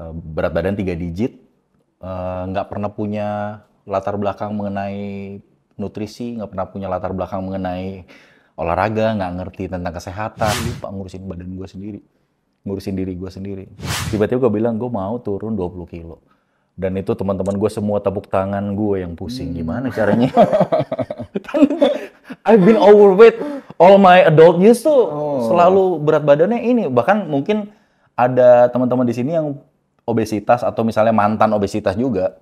berat badan 3 digit, nggak pernah punya latar belakang mengenai nutrisi, nggak pernah punya latar belakang mengenai olahraga, nggak ngerti tentang kesehatan, lupa ngurusin badan gue sendiri, ngurusin diri gue sendiri. Tiba-tiba gue bilang, gue mau turun 20 kilo. Dan itu teman-teman gue semua tepuk tangan, gue yang pusing. Gimana caranya? I've been overweight all my adult years tuh, selalu berat badannya ini. Bahkan mungkin ada teman-teman di sini yang obesitas atau misalnya mantan obesitas juga,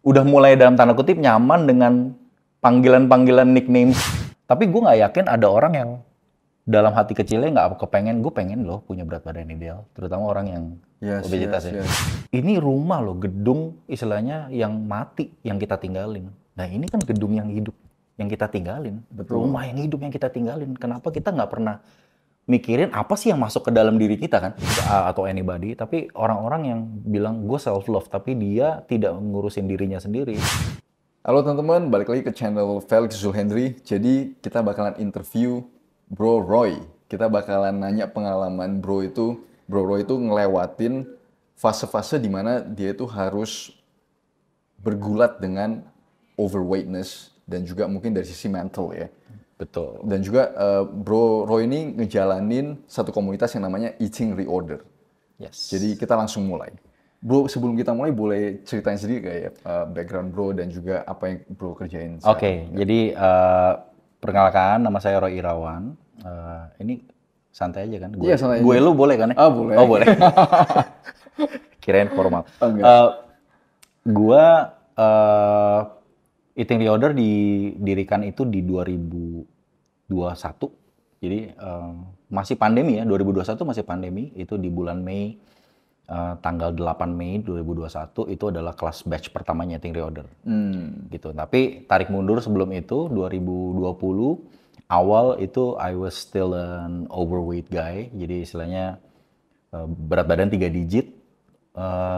udah mulai dalam tanda kutip nyaman dengan panggilan-panggilan nicknames. Tapi gue nggak yakin ada orang yang dalam hati kecilnya nggak kepengen, gue pengen loh punya berat badan ideal. Terutama orang yang obesitas ya. Ini rumah loh, gedung istilahnya yang mati, yang kita tinggalin. Nah ini kan gedung yang hidup, yang kita tinggalin. Betul. Rumah yang hidup yang kita tinggalin. Kenapa kita nggak pernah mikirin apa sih yang masuk ke dalam diri kita kan? Atau anybody. Tapi orang-orang yang bilang gue self-love, tapi dia tidak ngurusin dirinya sendiri. Halo teman-teman, balik lagi ke channel Felix Zulhendri. Jadi kita bakalan interview Bro Roy. Kita bakalan nanya pengalaman Bro Roy itu ngelewatin fase-fase di mana dia itu harus bergulat dengan overweightness dan juga mungkin dari sisi mental ya. Betul. Dan juga Bro Roy ini ngejalanin satu komunitas yang namanya Eating Reorder. Yes. Jadi kita langsung mulai. Bro, sebelum kita mulai boleh ceritain sedikit kayak background Bro dan juga apa yang Bro kerjain sekarang. Oke, jadi perkenalkan, nama saya Roy Irawan. Ini santai aja kan? Iya, santai Gue aja. lu boleh kan ya? Ah, boleh. Oh, boleh. Kirain formal. Oh, enggak. Gua Eating Reorder didirikan itu di 2021. Jadi masih pandemi ya, 2021 masih pandemi. Itu di bulan Mei, tanggal 8 Mei 2021 itu adalah kelas batch pertamanya Eating Reorder. Gitu. Tapi tarik mundur sebelum itu 2020 awal itu I was still an overweight guy. Jadi istilahnya berat badan 3 digit,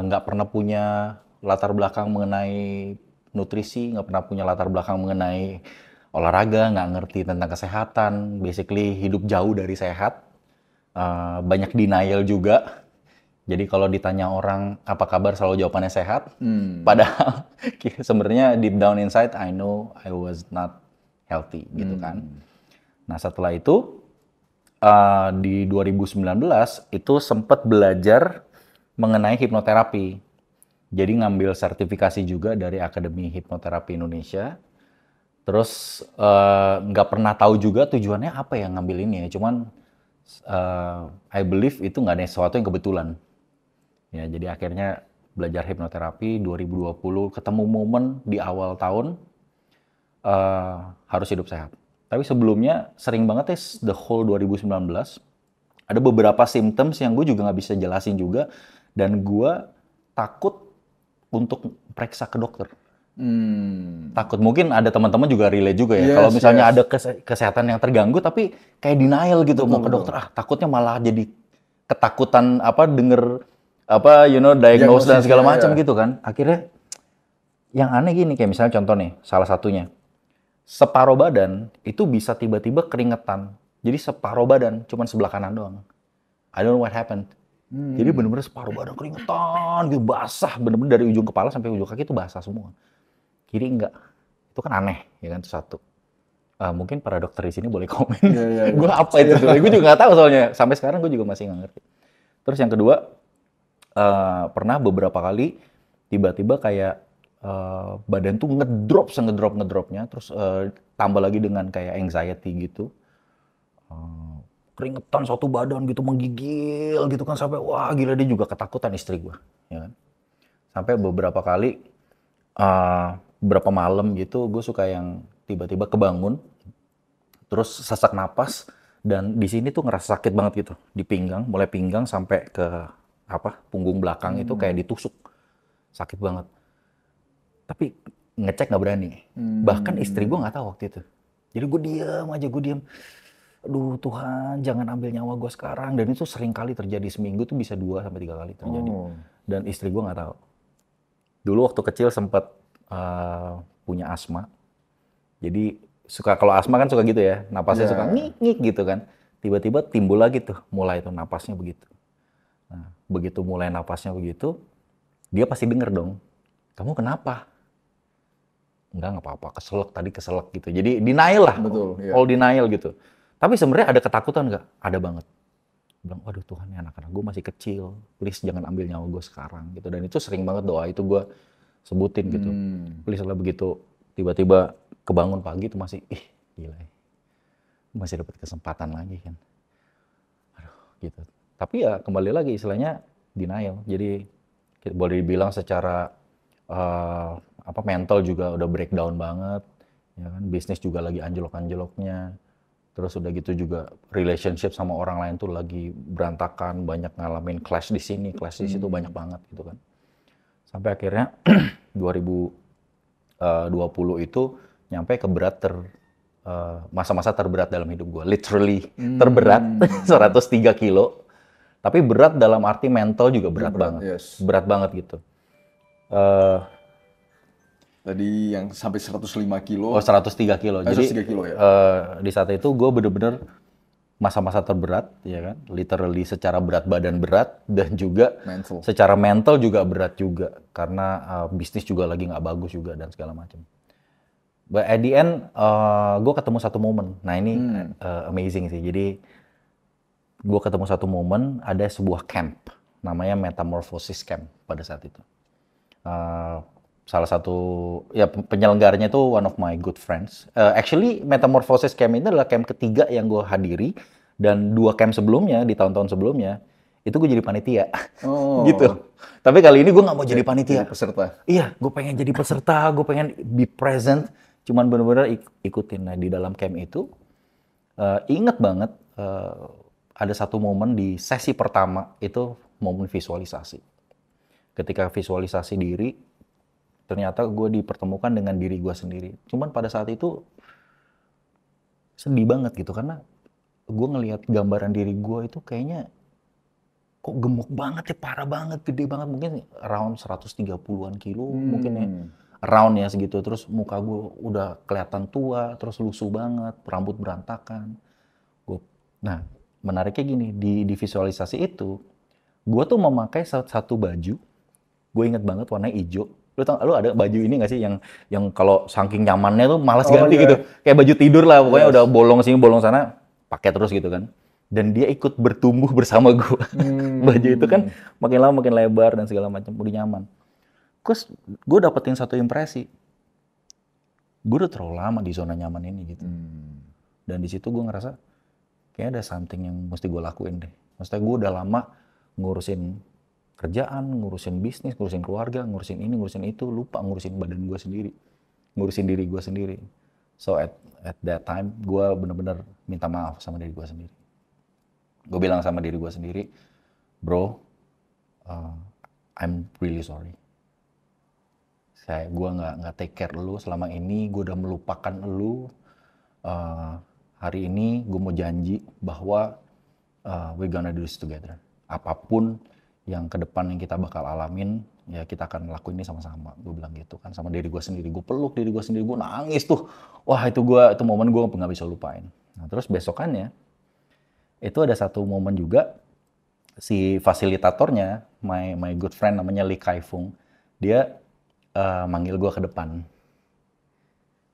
nggak pernah punya latar belakang mengenai nutrisi, nggak pernah punya latar belakang mengenai olahraga, nggak ngerti tentang kesehatan, basically hidup jauh dari sehat, banyak denial juga. Jadi kalau ditanya orang apa kabar selalu jawabannya sehat, padahal sebenarnya deep down inside I know I was not healthy gitu kan. Nah setelah itu di 2019 itu sempat belajar mengenai hipnoterapi. Jadi ngambil sertifikasi juga dari Akademi Hipnoterapi Indonesia. Terus nggak pernah tahu juga tujuannya apa yang ngambil ini ya. Cuman I believe itu nggak ada sesuatu yang kebetulan. Ya, jadi akhirnya belajar hipnoterapi 2020, ketemu momen di awal tahun harus hidup sehat. Tapi sebelumnya sering banget the whole 2019 ada beberapa symptoms yang gue juga nggak bisa jelasin juga dan gue takut untuk periksa ke dokter. Takut, mungkin ada teman-teman juga relate juga ya. Kalau misalnya ada kesehatan yang terganggu tapi kayak denial gitu, mau ke dokter, takutnya malah jadi ketakutan denger diagnose dan segala macam gitu kan. Akhirnya yang aneh gini, kayak misalnya contoh nih, salah satunya separuh badan itu bisa tiba-tiba keringetan. Jadi separuh badan, cuman sebelah kanan doang. I don't know what happened. Jadi bener-bener separuh badan keringetan, gitu basah, bener-bener dari ujung kepala sampai ujung kaki itu basah semua. Kiri enggak. Itu kan aneh, ya kan, itu satu. Mungkin para dokter di sini boleh komen. Gue apa itu? Gue juga nggak tahu soalnya. Sampai sekarang gue juga masih nggak ngerti. Terus yang kedua, pernah beberapa kali tiba-tiba kayak badan tuh ngedropnya, terus tambah lagi dengan kayak anxiety gitu, keringetan satu badan gitu, menggigil gitu kan, sampai wah gila, dia juga ketakutan istri gue, ya kan. Sampai beberapa kali beberapa malam gitu gue suka yang tiba-tiba kebangun terus sesak napas dan di sini tuh ngerasa sakit banget gitu di pinggang, mulai pinggang sampai ke punggung belakang itu kayak ditusuk, sakit banget. Tapi ngecek nggak berani. Bahkan istri gue nggak tahu waktu itu. Jadi gue diam. Aduh Tuhan, jangan ambil nyawa gue sekarang. Dan itu sering kali terjadi, seminggu tuh bisa 2-3 kali terjadi. Dan istri gue nggak tahu. Dulu waktu kecil sempat punya asma. Jadi kalau asma kan suka gitu ya, napasnya suka ngik-ngik gitu kan. Tiba-tiba timbul lagi tuh, mulai tuh napasnya begitu. Nah, begitu mulai napasnya begitu, dia pasti denger dong, kamu kenapa? Nggak apa-apa, keselak gitu. Jadi denial lah, Betul, iya. all denial gitu. Tapi sebenarnya ada ketakutan nggak? Ada banget. Bilang, waduh Tuhan, ya anak-anak gue masih kecil, please jangan ambil nyawa gue sekarang gitu. Dan itu sering banget doa itu gue sebutin gitu. Please lah, begitu tiba-tiba kebangun pagi itu masih, gila ya, masih dapat kesempatan lagi kan. Aduh gitu. Tapi ya kembali lagi istilahnya denial. Jadi boleh dibilang secara mental juga udah breakdown banget, ya kan. Bisnis juga lagi anjlok-anjloknya. Terus udah gitu juga relationship sama orang lain tuh lagi berantakan, banyak ngalamin clash di sini, clash di situ, banyak banget gitu kan. Sampai akhirnya 2020 itu nyampe ke masa-masa terberat dalam hidup gue. Literally terberat, 103 kilo. Tapi berat dalam arti mental juga berat banget. Yes. Berat banget gitu. Tadi yang sampai 105 kilo. 103 kilo. Jadi 103 kilo ya. Di saat itu gue bener-bener masa-masa terberat, ya kan, literally secara berat badan berat dan juga secara mental juga berat juga karena bisnis juga lagi nggak bagus juga dan segala macam. But at the end, gue ketemu satu momen. Nah ini amazing sih. Jadi gue ketemu satu momen, ada sebuah camp, namanya Metamorphosis Camp pada saat itu. Salah satu ya penyelenggaranya itu one of my good friends. Actually Metamorphosis Camp ini adalah camp ketiga yang gue hadiri, dan 2 camp sebelumnya di tahun-tahun sebelumnya itu gue jadi panitia. Gitu. Tapi kali ini gue nggak mau jadi panitia. Jadi peserta. Iya, gue pengen jadi peserta, gue pengen be present, cuman benar-benar ikutin. Nah di dalam camp itu inget banget ada satu momen di sesi pertama itu momen visualisasi. Ketika visualisasi diri, ternyata gue dipertemukan dengan diri gue sendiri. Cuman pada saat itu sedih banget gitu, karena gue ngelihat gambaran diri gue itu kayaknya kok gemuk banget ya, parah banget, gede banget, mungkin around 130-an kilo mungkin ya, around ya segitu. Terus muka gue udah kelihatan tua, terus lusuh banget, rambut berantakan. Nah menariknya gini, di visualisasi itu gue tuh memakai satu baju, gue inget banget warna hijau. Lu ada baju ini nggak sih yang kalau saking nyamannya tuh malas ganti gitu, kayak baju tidur lah pokoknya, udah bolong sini bolong sana pakai terus gitu kan. Dan dia ikut bertumbuh bersama gue. Baju itu kan makin lama makin lebar dan segala macam, udah nyaman. Terus gue dapetin satu impresi, gue udah terlalu lama di zona nyaman ini gitu. Dan di situ gue ngerasa kayaknya ada something yang mesti gue lakuin deh. Maksudnya gue udah lama ngurusin kerjaan, ngurusin bisnis, ngurusin keluarga, ngurusin ini, ngurusin itu, lupa ngurusin badan gue sendiri, ngurusin diri gue sendiri. So at that time, gue bener-bener minta maaf sama diri gue sendiri. Gue bilang sama diri gue sendiri, bro, I'm really sorry. Gue nggak take care lu selama ini, gue udah melupakan lu. Hari ini gue mau janji bahwa we're gonna do this together. Apapun yang ke depan yang kita bakal alamin, ya kita akan lakuin ini sama-sama. Gue bilang gitu kan sama diri gue sendiri. Gue peluk diri gue sendiri, gue nangis tuh. Wah itu momen gue nggak bisa lupain. Nah terus besokannya, itu ada satu momen juga, si fasilitatornya, my good friend namanya Lee Kai-Fung, dia manggil gue ke depan.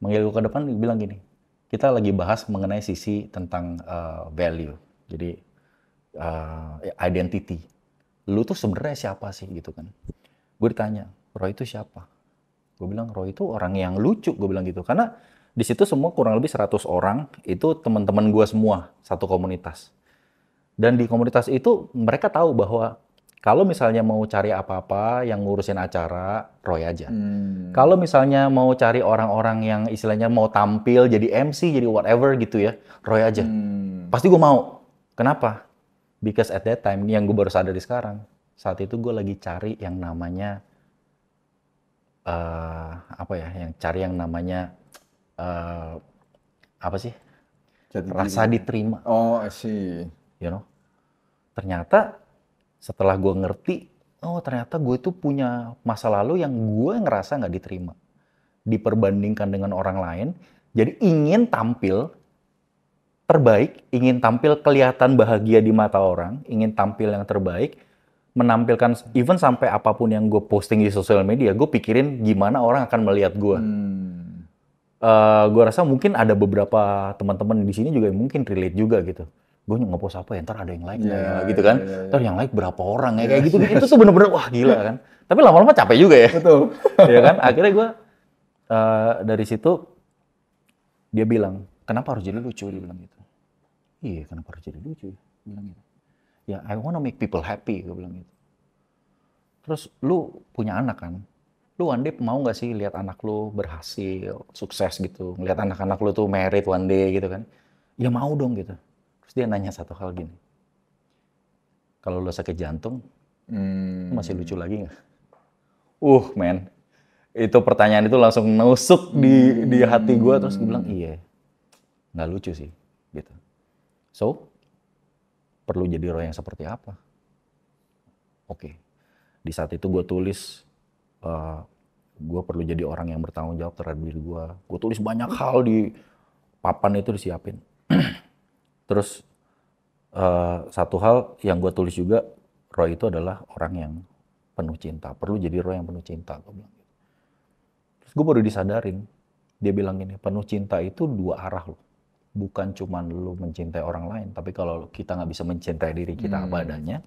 Manggil gue ke depan, dia bilang gini, kita lagi bahas mengenai sisi tentang value. Jadi identity. Lu tuh sebenarnya siapa sih gitu kan? Gue ditanya, Roy itu siapa? Gue bilang, Roy itu orang yang lucu, gue bilang gitu. Karena di situ semua kurang lebih 100 orang, itu teman-teman gue semua, satu komunitas. Dan di komunitas itu mereka tahu bahwa kalau misalnya mau cari apa-apa yang ngurusin acara, Roy aja. Kalau misalnya mau cari orang-orang yang istilahnya mau tampil, jadi MC, jadi whatever gitu ya, Roy aja. Pasti gue mau. Kenapa? Because at that time, yang gue baru sadari sekarang, saat itu gue lagi cari yang namanya yang namanya apa sih? Rasa diterima. Oh, I see. You know? Ternyata setelah gue ngerti, oh ternyata gue itu punya masa lalu yang gue ngerasa nggak diterima, diperbandingkan dengan orang lain. Jadi ingin tampil terbaik, ingin tampil kelihatan bahagia di mata orang, ingin tampil yang terbaik, menampilkan, even sampai apapun yang gue posting di sosial media, gue pikirin gimana orang akan melihat gue. Gue rasa mungkin ada beberapa teman-teman di sini juga yang mungkin relate juga gitu. Gue nge-post apa ya, ntar ada yang like nggak ya, gitu kan. Ntar yang like berapa orang ya, kayak gitu. Itu tuh bener-bener, wah gila kan. Tapi lama-lama capek juga ya. Betul. Ya kan, akhirnya gue dari situ, dia bilang, kenapa harus jadi lucu? Dia bilang gitu. Iya, kenapa harus jadi lucu? Dia bilang gitu. Ya, I wanna make people happy, gue bilang gitu. Terus, lu punya anak kan? Lu one day mau nggak sih lihat anak lu berhasil, sukses gitu, ngeliat anak-anak lu tuh married one day gitu kan? Ya mau dong gitu. Terus dia nanya satu hal gini, kalau lu sakit jantung, lu masih lucu lagi nggak? Man, itu pertanyaan itu langsung nusuk di hati gue, terus gue bilang iya, nggak lucu sih, gitu. So, perlu jadi Roy yang seperti apa? Oke. Di saat itu gue tulis, gue perlu jadi orang yang bertanggung jawab terhadap diri gue. Gue tulis banyak hal di papan itu disiapin. Terus satu hal yang gue tulis juga, Roy itu adalah orang yang penuh cinta. Perlu jadi Roy yang penuh cinta. Gue bilang. Terus gue baru disadarin, dia bilang gini, penuh cinta itu dua arah loh. Bukan cuma lu mencintai orang lain, tapi kalau kita nggak bisa mencintai diri kita apa adanya,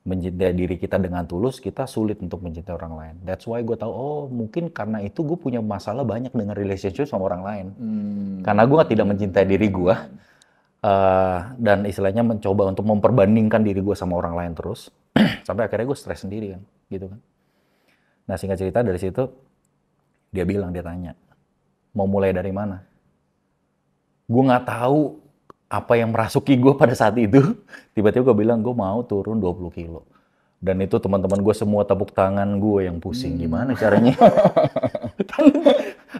mencintai diri kita dengan tulus, kita sulit untuk mencintai orang lain. That's why gue tahu, mungkin karena itu gue punya masalah banyak dengan relationship sama orang lain. Karena gue tidak mencintai diri gue, dan istilahnya mencoba untuk memperbandingkan diri gue sama orang lain terus, sampai akhirnya gue stres sendiri kan, gitu kan. Nah singkat cerita dari situ, dia tanya, mau mulai dari mana? Gue nggak tahu apa yang merasuki gue pada saat itu. Tiba-tiba gue bilang, gue mau turun 20 kilo. Dan itu teman-teman gue semua tepuk tangan gue yang pusing. Gimana caranya?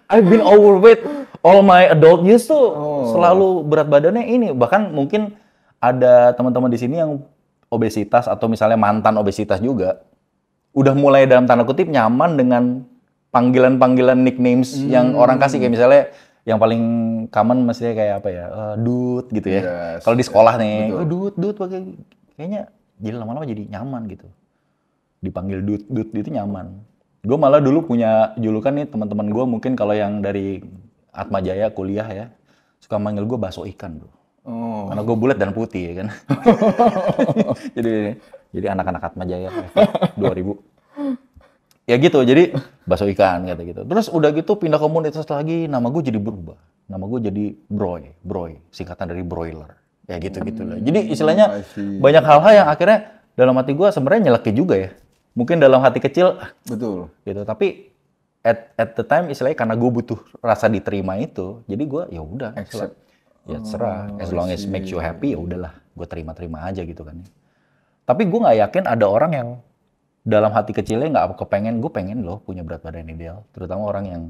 I've been overweight all my adult years tuh. Selalu berat badannya ini. Bahkan mungkin ada teman-teman di sini yang obesitas atau misalnya mantan obesitas juga. Udah mulai dalam tanda kutip nyaman dengan panggilan-panggilan nicknames yang orang kasih. Kayak misalnya yang paling common mestinya kayak apa ya, dude gitu ya. Kalau di sekolah nih, dude pakai, kayaknya jadi lama-lama jadi nyaman gitu. Dipanggil dude itu nyaman. Gue malah dulu punya julukan nih teman-teman gue, mungkin kalau yang dari Atma Jaya kuliah ya, suka manggil gue bakso ikan bro. Karena gue bulat dan putih ya kan. jadi anak-anak Atma Jaya 2000. Ya gitu, jadi bakso ikan kata gitu. Terus udah gitu pindah komunitas lagi, nama gue jadi berubah. Nama gue jadi Broy, singkatan dari broiler. Ya gitu-gitu lah. Jadi istilahnya banyak hal-hal yang akhirnya dalam hati gue sebenarnya nyelekit juga ya. Mungkin dalam hati kecil, betul. Gitu. Tapi at the time istilahnya karena gue butuh rasa diterima itu, jadi gue ya udah, ya serah. As long as makes you happy ya udahlah, gue terima-terima aja gitu kan. Tapi gue nggak yakin ada orang yang dalam hati kecilnya nggak kepengen, gue pengen loh punya berat badan ideal, terutama orang yang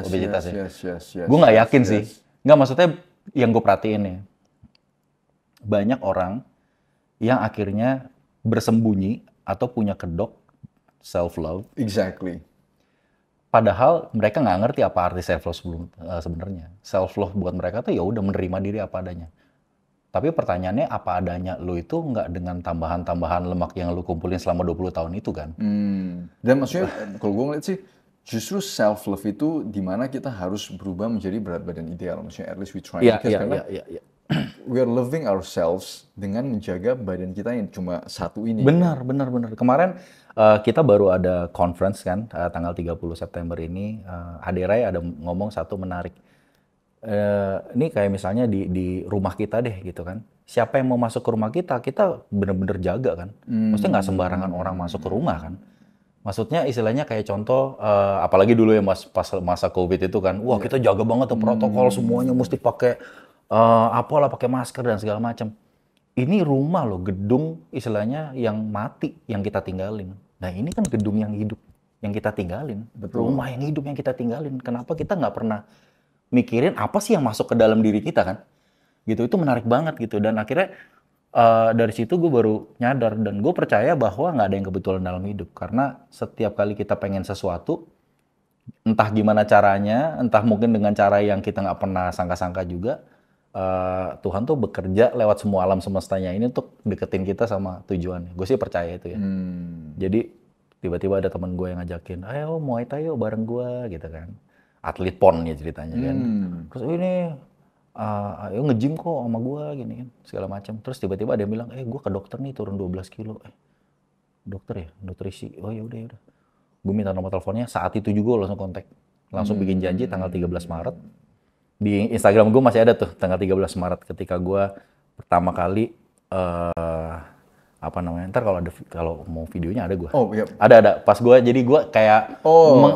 obesitas ya. Gue nggak yakin sih, nggak, maksudnya yang gue perhatiin nih, banyak orang yang akhirnya bersembunyi atau punya kedok self love. Exactly. Padahal mereka nggak ngerti apa arti self love sebenarnya. Self love buat mereka tuh ya udah menerima diri apa adanya. Tapi pertanyaannya, apa adanya lo itu nggak dengan tambahan-tambahan lemak yang lo kumpulin selama 20 tahun itu kan? Dan maksudnya, kalau gue ngeliat sih, justru self-love itu dimana kita harus berubah menjadi berat badan ideal. Maksudnya, at least we try. Karena we are loving ourselves dengan menjaga badan kita yang cuma satu ini. Benar. Kemarin kita baru ada conference kan, tanggal 30 September ini. Aderai ada ngomong satu menarik. Ini kayak misalnya di rumah kita deh gitu kan. Siapa yang mau masuk ke rumah kita bener-bener jaga kan. Maksudnya nggak sembarangan orang masuk ke rumah kan. Maksudnya istilahnya kayak contoh, apalagi dulu ya pas masa COVID itu kan, wah kita jaga banget tuh protokol, semuanya mesti pakai pakai masker dan segala macam. Ini rumah loh, gedung istilahnya yang mati yang kita tinggalin. Nah ini kan gedung yang hidup yang kita tinggalin. Betul. Rumah yang hidup yang kita tinggalin. Kenapa kita nggak pernah mikirin apa sih yang masuk ke dalam diri kita kan? Gitu, itu menarik banget gitu. Dan akhirnya dari situ gue baru nyadar, dan gue percaya bahwa nggak ada yang kebetulan dalam hidup. Karena setiap kali kita pengen sesuatu, entah gimana caranya, entah mungkin dengan cara yang kita nggak pernah sangka-sangka juga, Tuhan tuh bekerja lewat semua alam semestanya ini untuk deketin kita sama tujuannya. Gue sih percaya itu ya. Jadi tiba-tiba ada teman gue yang ngajakin, ayo Muay Thai yuk bareng gue gitu kan. Atlet pon ya ceritanya kan. Terus ini ayo nge-gym kok sama gue gini kan segala macam. Terus tiba-tiba ada yang bilang, gue ke dokter nih turun 12 kilo. Dokter ya, nutrisi. Oh ya udah. Gue minta nomor teleponnya, saat itu juga langsung kontak. Langsung bikin janji tanggal 13 Maret. Di Instagram gue masih ada tuh tanggal 13 Maret ketika gue pertama kali ntar kalau mau videonya ada gue. Oh, iya. Ada. Pas gue jadi gue kayak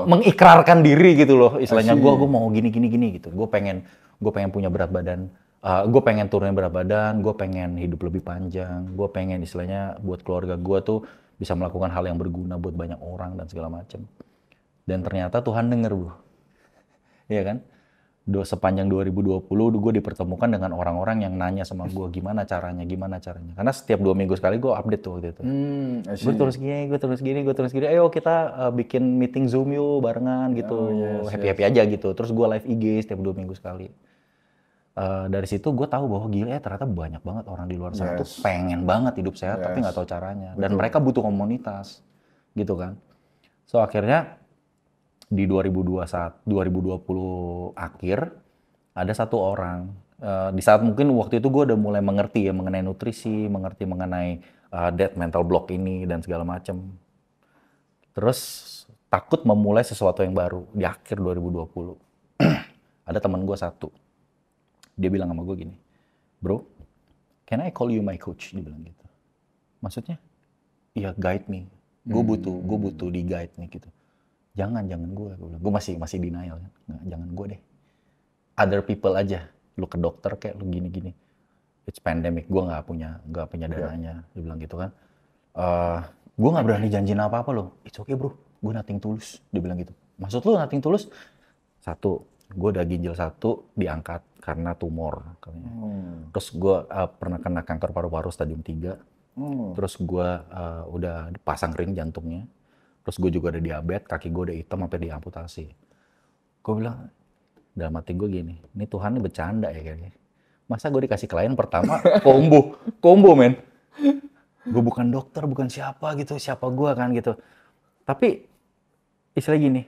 mengikrarkan diri gitu loh. Istilahnya gue mau gini gitu. Gue pengen punya berat badan. Gue pengen turunin berat badan, gue pengen hidup lebih panjang, gue pengen istilahnya buat keluarga gue tuh bisa melakukan hal yang berguna buat banyak orang dan segala macam. Dan ternyata Tuhan denger, bro. Iya kan? Sepanjang 2020 gue dipertemukan dengan orang-orang yang nanya sama gue gimana caranya. Karena setiap 2 minggu sekali gue update tuh waktu itu. Gue terus gini. Ayo kita bikin meeting Zoom yuk barengan gitu. Happy-happy aja gitu. Terus gue live IG setiap 2 minggu sekali. Dari situ gue tahu bahwa gila ternyata banyak banget orang di luar sana tuh pengen banget hidup sehat tapi nggak tahu caranya. Dan mereka butuh komunitas gitu kan. So akhirnya di 2020 akhir ada satu orang di saat mungkin waktu itu gue udah mulai mengerti ya mengenai nutrisi, mengerti mengenai dead mental block ini dan segala macam. Terus takut memulai sesuatu yang baru di akhir 2020. Ada teman gue satu, dia bilang sama gue gini, bro, can I call you my coach? Dia bilang gitu. Maksudnya, ya guide me. Gue butuh di guide nih gitu. Jangan gue bilang. Gue masih denial kan. Nggak, jangan gue deh. Other people aja. Lu ke dokter kayak lu gini. It's pandemic. Gue nggak punya dananya. Dia bilang gitu kan. Gue nggak berani janjiin apa-apa lo. It's okay bro. Gue nothing tulus. Dia bilang gitu. Maksud lu nothing tulus? Satu, gue udah ginjal 1 diangkat karena tumor. Terus gue pernah kena kanker paru-paru stadium 3. Terus gue udah pasang ring jantungnya. Terus gue juga ada diabetes, kaki gue udah hitam sampai diamputasi. Gue bilang, dalam hati gue gini, ini Tuhan ini bercanda ya kayaknya. Masa gue dikasih klien pertama, combo men. Gue bukan dokter, bukan siapa gue kan gitu. Tapi istilah gini,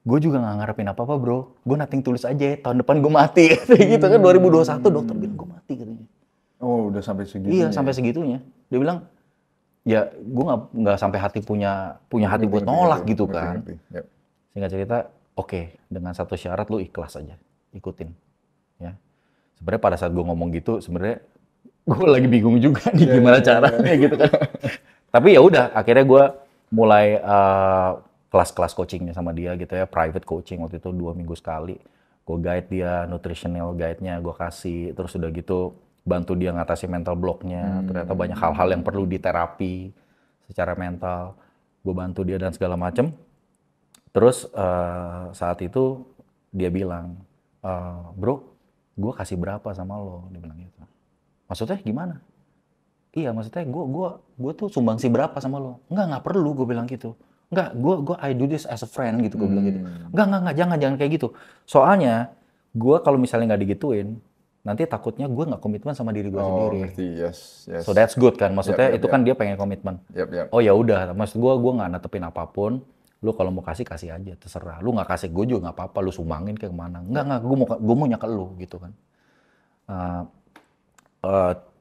gue juga gak ngarepin apa-apa bro. Gue nothing tulus aja, tahun depan gue mati. Gitu kan, 2021 dokter bilang gue mati katanya. Oh udah sampai segitunya? Iya, sampai segitunya. Dia bilang, ya gue nggak sampai hati punya hati buat nolak gitu kan. Yep. Singkat cerita, oke, dengan satu syarat lu ikhlas aja, ikutin. Ya. Sebenarnya pada saat gue ngomong gitu, sebenarnya gue lagi bingung juga nih gimana caranya gitu kan. Tapi ya udah, akhirnya gue mulai kelas-kelas coachingnya sama dia gitu ya, private coaching waktu itu 2 minggu sekali. Gue guide dia, nutritional guide-nya gue kasih, terus udah gitu bantu dia ngatasi mental block-nya. Ternyata banyak hal-hal yang perlu diterapi secara mental. Gue bantu dia dan segala macem. Terus saat itu dia bilang, bro, gue kasih berapa sama lo? Dia bilang gitu. Maksudnya gimana? Iya, maksudnya gue tuh sumbangsi berapa sama lo? Nggak perlu, gue bilang gitu. Nggak, I do this as a friend gitu, gue bilang gitu. Nggak, jangan kayak gitu. Soalnya, gue kalau misalnya nggak digituin, nanti takutnya gue nggak komitmen sama diri gue sendiri. Ngerti, yes. So that's good kan, maksudnya itu kan dia pengen komitmen. Oh ya udah, maksud gue nggak natepin apapun. Lu kalau mau kasih aja, terserah. Lu nggak kasih gue juga nggak apa-apa, lu sumbangin ke kemana. Nggak, gue mau ke lu gitu kan.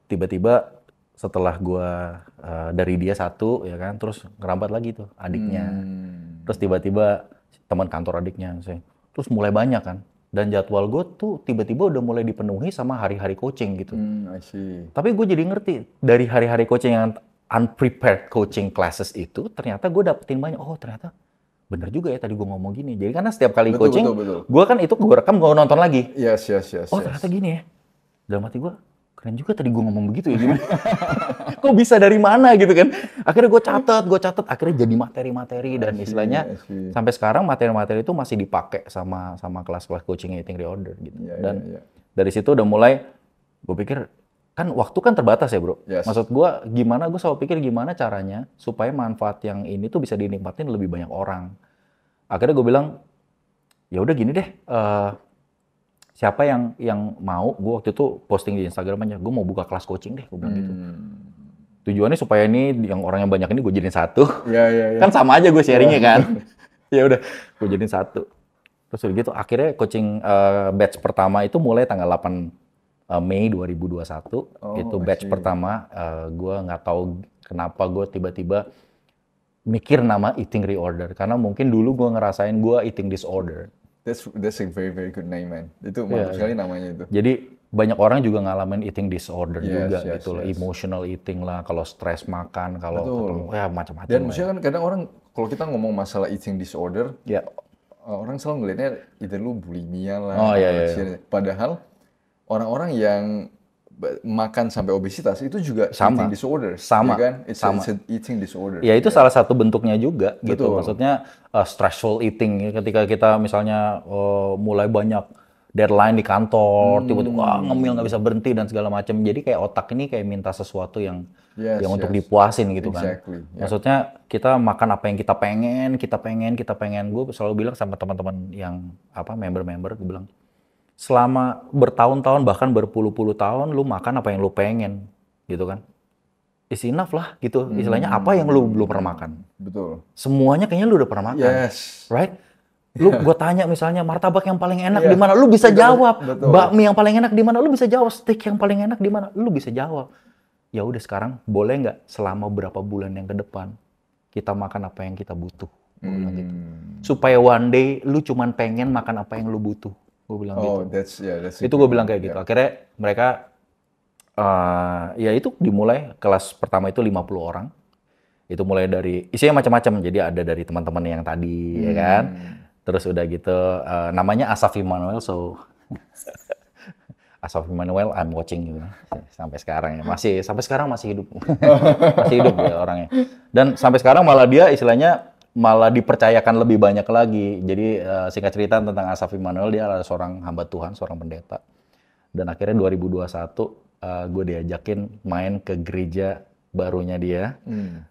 Tiba-tiba setelah gue dari dia satu ya kan, terus ngerambat lagi tuh adiknya. Terus tiba-tiba teman kantor adiknya, terus mulai banyak kan. Dan jadwal gue tuh tiba-tiba udah mulai dipenuhi sama hari-hari coaching gitu. I see. Tapi gue jadi ngerti, dari hari-hari coaching yang unprepared coaching classes itu, ternyata gue dapetin banyak, oh ternyata bener juga ya tadi gue ngomong gini. Jadi karena setiap kali coaching, gue kan itu gue rekam, gue nonton lagi. Yes. Oh ternyata gini ya. Dalam hati gue, keren juga tadi gue ngomong begitu ya gimana? Kok bisa dari mana gitu kan? Akhirnya gue catat, akhirnya jadi materi-materi dan istilahnya sampai sekarang materi-materi itu masih dipakai sama kelas-kelas coaching eating reorder gitu. Dan dari situ udah mulai, gue pikir kan waktu kan terbatas ya bro. Maksud gue gue selalu pikir gimana caranya supaya manfaat yang ini tuh bisa dinikmatin lebih banyak orang. Akhirnya gue bilang, ya udah gini deh. siapa yang mau, gue waktu itu posting di Instagram aja, gue mau buka kelas coaching deh, gue bilang gitu. Tujuannya supaya ini yang orang yang banyak ini gue jadiin satu. Iya. Kan sama aja gue sharingnya kan. Ya udah, gue jadiin satu. Terus udah gitu, akhirnya coaching batch pertama itu mulai tanggal 8 Mei 2021. Itu batch pertama, gue nggak tahu kenapa gue tiba-tiba mikir nama eating reorder. Karena mungkin dulu gue ngerasain gue eating disorder. That's a very very good name, man. Itu mantap sekali namanya itu. Jadi banyak orang juga ngalamin eating disorder juga gitu loh, emotional eating lah, kalau stres makan, kalau ketemu ya macam-macam. Dan maksudnya kan kadang orang kalau kita ngomong masalah eating disorder, ya orang selalu ngelihatnya either lu bulimia lah, padahal orang-orang yang makan sampai obesitas itu juga eating disorder, sama ya kan? It's an eating disorder. Ya itu salah satu bentuknya juga gitu. Maksudnya stressful eating ketika kita misalnya mulai banyak deadline di kantor, tiba-tiba ngemil nggak bisa berhenti dan segala macam. Jadi kayak otak ini kayak minta sesuatu yang untuk dipuasin gitu kan. Maksudnya kita makan apa yang kita pengen. Gue selalu bilang sama teman-teman yang member-member, gue bilang selama bertahun-tahun bahkan berpuluh-puluh tahun lu makan apa yang lu pengen gitu kan. Is enough lah gitu. Istilahnya apa yang lu belum pernah makan. Betul. Semuanya kayaknya lu udah pernah makan. Right? Lu gue tanya misalnya martabak yang paling enak di mana? Lu bisa jawab. Bakmi yang paling enak di mana? Lu bisa jawab. Steak yang paling enak di mana? Lu bisa jawab. Ya udah sekarang boleh nggak selama berapa bulan yang ke depan kita makan apa yang kita butuh. Gue bilang gitu. Supaya one day lu cuman pengen makan apa yang lu butuh. Gue bilang gitu. Itu gue bilang kayak gitu. Akhirnya mereka ya itu dimulai kelas pertama itu 50 orang. Itu mulai dari isinya macam-macam. Jadi ada dari teman-teman yang tadi ya kan. Terus udah gitu namanya Asaf Immanuel, Asaf Immanuel I'm watching gitu. Sampai sekarang ya. Sampai sekarang masih hidup. Masih hidup ya orangnya. Dan sampai sekarang malah dia istilahnya malah dipercayakan lebih banyak lagi. Jadi singkat cerita tentang Asaf Immanuel, dia adalah seorang hamba Tuhan, seorang pendeta. Dan akhirnya 2021 gue diajakin main ke gereja barunya dia.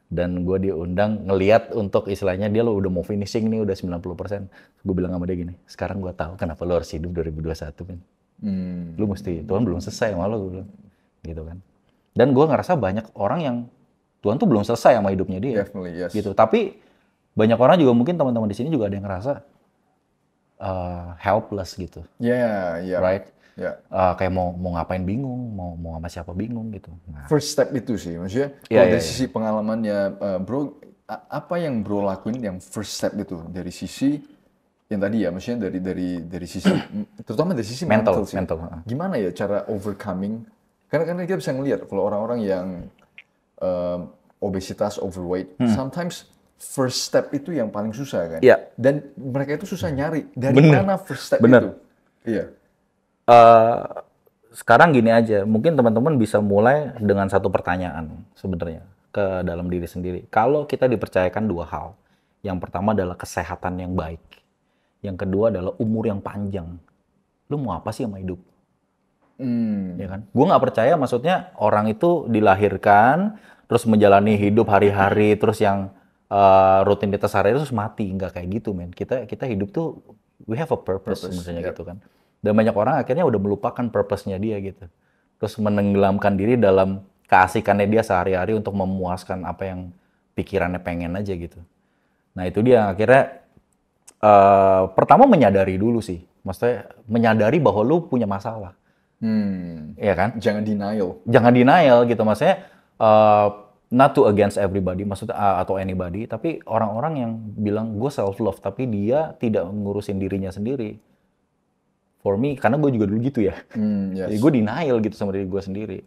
Dan gue diundang ngeliat untuk istilahnya dia lo udah mau finishing nih, udah 90%. Gue bilang sama dia gini, sekarang gue tahu kenapa lo harus hidup 2021, men. Lu mesti, Tuhan belum selesai sama lo, gue bilang. Gitu kan. Dan gue ngerasa banyak orang yang Tuhan tuh belum selesai sama hidupnya dia. Gitu. Tapi banyak orang juga mungkin teman-teman di sini juga ada yang ngerasa helpless gitu. Right? Kayak mau ngapain bingung, mau sama siapa bingung gitu. Nah. First step itu sih, maksudnya kalau dari sisi pengalamannya bro, apa yang bro lakuin yang first step itu dari sisi yang tadi ya, maksudnya dari sisi terutama dari sisi mental sih. Gimana ya cara overcoming? Karena kita bisa ngelihat kalau orang-orang yang obesitas, overweight, sometimes first step itu yang paling susah kan. Dan mereka itu susah nyari dari mana first step itu. Sekarang gini aja, mungkin teman-teman bisa mulai dengan satu pertanyaan sebenarnya ke dalam diri sendiri. Kalau kita dipercayakan dua hal, yang pertama adalah kesehatan yang baik, yang kedua adalah umur yang panjang. Lu mau apa sih sama hidup? Ya kan? Gue nggak percaya, maksudnya orang itu dilahirkan, terus menjalani hidup hari-hari, terus yang rutinitas hari terus mati, nggak kayak gitu, men. Kita hidup tuh we have a purpose sebenarnya gitu kan. Dan banyak orang akhirnya udah melupakan purpose-nya dia gitu. Terus menenggelamkan diri dalam keasikannya dia sehari-hari untuk memuaskan apa yang pikirannya pengen aja gitu. Nah itu dia akhirnya pertama menyadari dulu sih. Maksudnya menyadari bahwa lu punya masalah. Iya kan? Jangan denial. Jangan denial gitu. Maksudnya not to against everybody, maksudnya atau anybody, tapi orang-orang yang bilang gue self love tapi dia tidak ngurusin dirinya sendiri. For me, karena gue juga dulu gitu ya. Jadi gue denial gitu sama diri gue sendiri.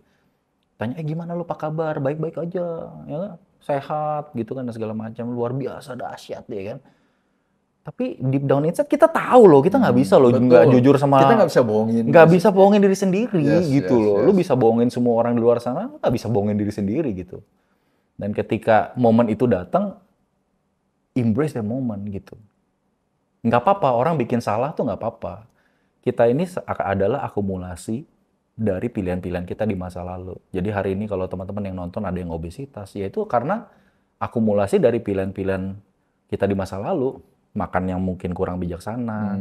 Tanya, gimana lu, apa kabar? Baik-baik aja, ya, sehat gitu kan, dan segala macam, luar biasa, dahsyat ya kan. Tapi deep down inside kita tahu loh, kita nggak bisa loh, nggak jujur sama. Kita nggak bisa bohongin. Nggak bisa bohongin diri sendiri gitu loh. Lu bisa bohongin semua orang di luar sana, nggak bisa bohongin diri sendiri gitu. Dan ketika momen itu datang, embrace the moment gitu. Nggak apa-apa, orang bikin salah tuh nggak apa-apa. Kita ini adalah akumulasi dari pilihan-pilihan kita di masa lalu. Jadi hari ini kalau teman-teman yang nonton ada yang obesitas, ya itu karena akumulasi dari pilihan-pilihan kita di masa lalu. makan yang mungkin kurang bijaksana,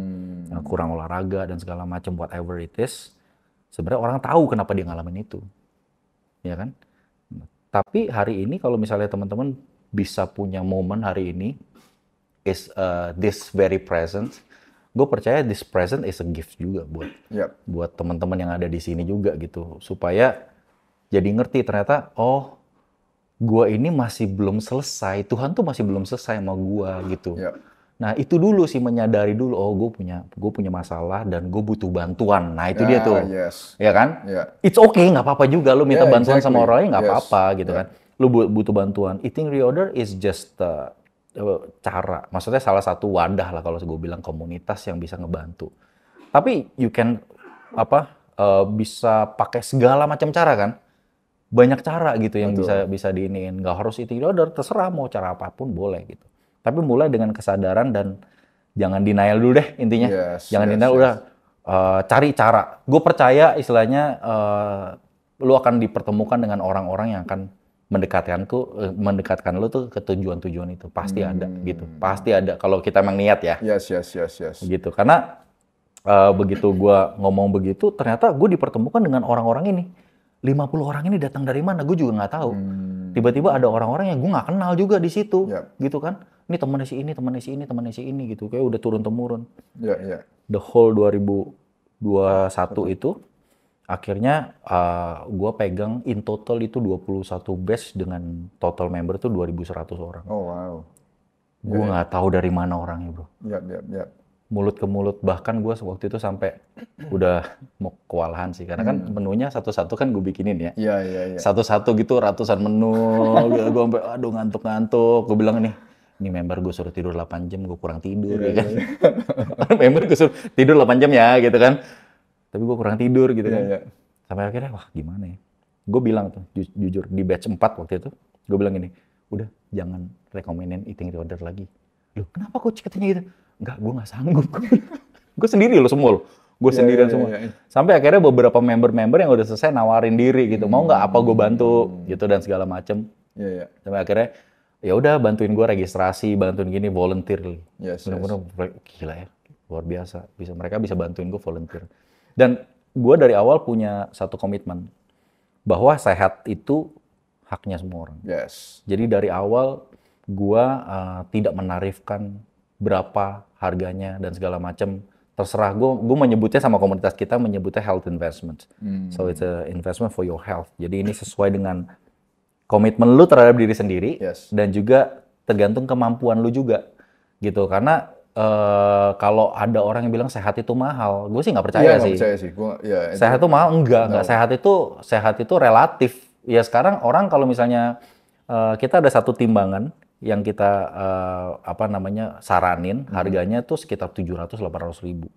kurang olahraga dan segala macam whatever it is, sebenarnya orang tahu kenapa dia ngalamin itu, ya kan? Tapi hari ini kalau misalnya teman-teman bisa punya momen hari ini is this very present, gue percaya this present is a gift juga buat teman-teman yang ada di sini juga gitu, supaya jadi ngerti ternyata gue ini masih belum selesai, Tuhan tuh masih belum selesai sama gue gitu. Nah itu dulu sih, menyadari dulu, gue punya masalah dan gue butuh bantuan. Nah itu dia tuh, ya kan? It's okay, nggak apa-apa juga lu minta bantuan sama orang lain, nggak apa-apa gitu kan. Lu butuh bantuan. Eating Reorder is just cara, maksudnya salah satu wadah lah kalau gue bilang, komunitas yang bisa ngebantu. Tapi you can bisa pakai segala macam cara kan. Banyak cara gitu yang bisa diiniin. Nggak harus Eating Reorder, terserah mau cara apapun boleh gitu. Tapi mulai dengan kesadaran dan jangan denial dulu deh intinya. Jangan denial, udah cari cara. Gue percaya istilahnya lu akan dipertemukan dengan orang-orang yang akan mendekatkan lu tuh ke tujuan-tujuan itu. Pasti ada gitu. Pasti ada kalau kita emang niat ya. Yes. Gitu. Karena begitu gue ngomong begitu, ternyata gue dipertemukan dengan orang-orang ini. 50 orang ini datang dari mana? Gue juga nggak tahu. Tiba-tiba ada orang-orang yang gue nggak kenal juga di situ, gitu kan? Ini temannya si ini, temannya si ini, temannya si ini, gitu. Kayak udah turun-temurun. The whole 2021 itu, akhirnya gue pegang in total itu 21 batch dengan total member itu 2.100 orang. Oh wow. Gue nggak tahu dari mana orangnya, bro. Mulut ke mulut, bahkan gue waktu itu sampai udah mau kewalahan sih, karena kan menunya satu-satu kan gue bikinin ya. Satu-satu gitu, ratusan menu, gue sampai aduh ngantuk-ngantuk. Gue bilang ini member gue suruh tidur 8 jam, gue kurang tidur ya kan. Member gue suruh tidur 8 jam ya gitu kan, tapi gue kurang tidur gitu kan. Sampai akhirnya wah gimana ya, gue bilang tuh jujur di batch 4 waktu itu, gue bilang ini, udah jangan rekomenin Eating Reorder lagi. Loh kenapa coach katanya gitu? Enggak, gue nggak sanggup. Gue sendiri loh semua loh. Gue sendirian semua. Sampai akhirnya beberapa member-member yang udah selesai nawarin diri gitu. Mau nggak apa gue bantu gitu dan segala macem. Sampai akhirnya ya udah bantuin gue registrasi, bantuin gini volunteer. Bener-bener gila ya. Luar biasa. Mereka bisa bantuin gue volunteer. Dan gue dari awal punya satu komitmen bahwa sehat itu haknya semua orang. Jadi dari awal gue tidak menarifkan berapa harganya dan segala macam, terserah. Gue menyebutnya sama komunitas kita menyebutnya health investment. So it's a investment for your health. Jadi ini sesuai dengan komitmen lu terhadap diri sendiri dan juga tergantung kemampuan lu juga gitu. Karena kalau ada orang yang bilang sehat itu mahal, gue sih nggak percaya sih. Sehat itu mahal enggak. Sehat itu relatif. Ya sekarang orang kalau misalnya kita ada satu timbangan yang kita saranin, harganya tuh sekitar 700-800 ribu.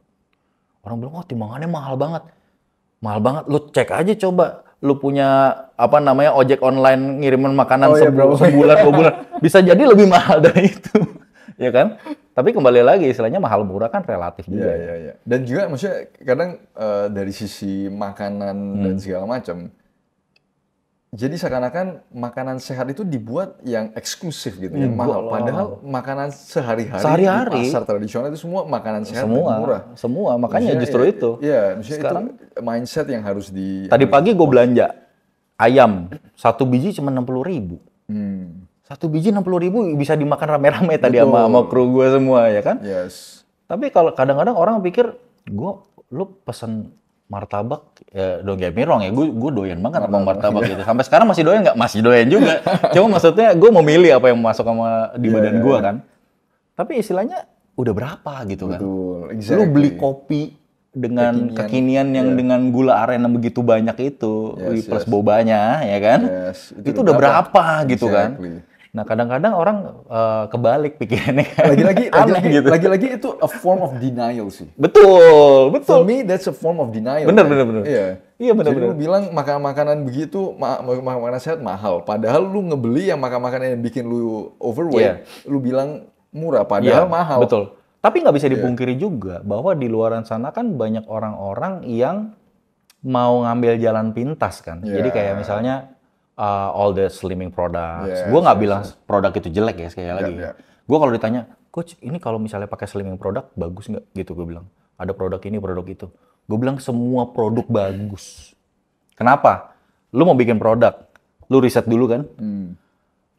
Orang bilang, timbangannya mahal banget. Mahal banget, lu cek aja coba. Lu punya ojek online ngirimin makanan sebulan, 2 bulan. Bisa jadi lebih mahal dari itu. Ya kan? Tapi kembali lagi, istilahnya mahal murah kan relatif juga. Dan juga maksudnya kadang dari sisi makanan dan segala macam, jadi seakan-akan makanan sehat itu dibuat yang eksklusif gitu, yang mahal. Padahal makanan sehari-hari di pasar tradisional itu semua makanan sehat dan murah. Semua, makanya justru itu. Iya, sekarang itu mindset yang harus Tadi pagi gue belanja ayam, 1 biji cuma 60 ribu. 1 biji 60 ribu bisa dimakan rame-rame tadi sama kru gue semua ya kan. Tapi kalau kadang-kadang orang pikir, lu pesen martabak, ya don't get me wrong ya, gue doyan banget sama martabak gitu. Sampai sekarang masih doyan nggak? Masih doyan juga. Cuma maksudnya gue memilih apa yang masuk di badan gue kan. Tapi istilahnya udah berapa gitu kan. Lu beli kopi dengan kekinian yang dengan gula aren yang begitu banyak itu, plus bobanya ya kan. Itu udah berapa gitu kan. Nah kadang-kadang orang kebalik pikirannya kan. Lagi-lagi itu a form of denial sih. Betul. For me that's a form of denial. Bener. Iya bener. Jadi lu bilang makanan begitu, makanan sehat mahal. Padahal lu ngebeli yang makanan yang bikin lu overweight, lu bilang murah. Padahal mahal. Betul. Tapi nggak bisa dipungkiri juga bahwa di luaran sana kan banyak orang-orang yang mau ngambil jalan pintas kan. Jadi kayak misalnya all the slimming products. Gue nggak bilang produk itu jelek ya sekali lagi. Gue kalau ditanya, Coach, ini kalau misalnya pakai slimming produk bagus nggak? Gitu gue bilang. Ada produk ini, produk itu. Gue bilang semua produk bagus. Kenapa? Lu mau bikin produk, lu riset dulu kan?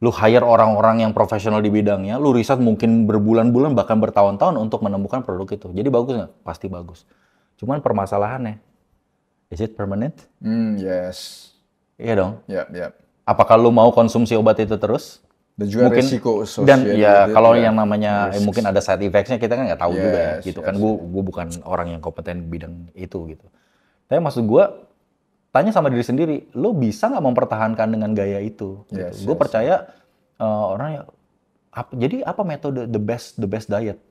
Lu hire orang-orang yang profesional di bidangnya, lu riset mungkin berbulan-bulan bahkan bertahun-tahun untuk menemukan produk itu. Jadi bagus nggak? Pasti bagus. Cuman permasalahannya, is it permanent? Yes. Iya dong. Ya. Apakah lu mau konsumsi obat itu terus? Dan juga Mungkin, resiko dan associated ya with it, kalau ya. yang namanya mungkin ada side effects-nya kita kan nggak tahu juga ya. Gitu kan, Yes. gue bukan orang yang kompeten di bidang itu gitu. Tapi maksud gue, tanya sama diri sendiri, lo bisa nggak mempertahankan dengan gaya itu? Yes, Gue percaya orang ya, jadi apa metode the best diet?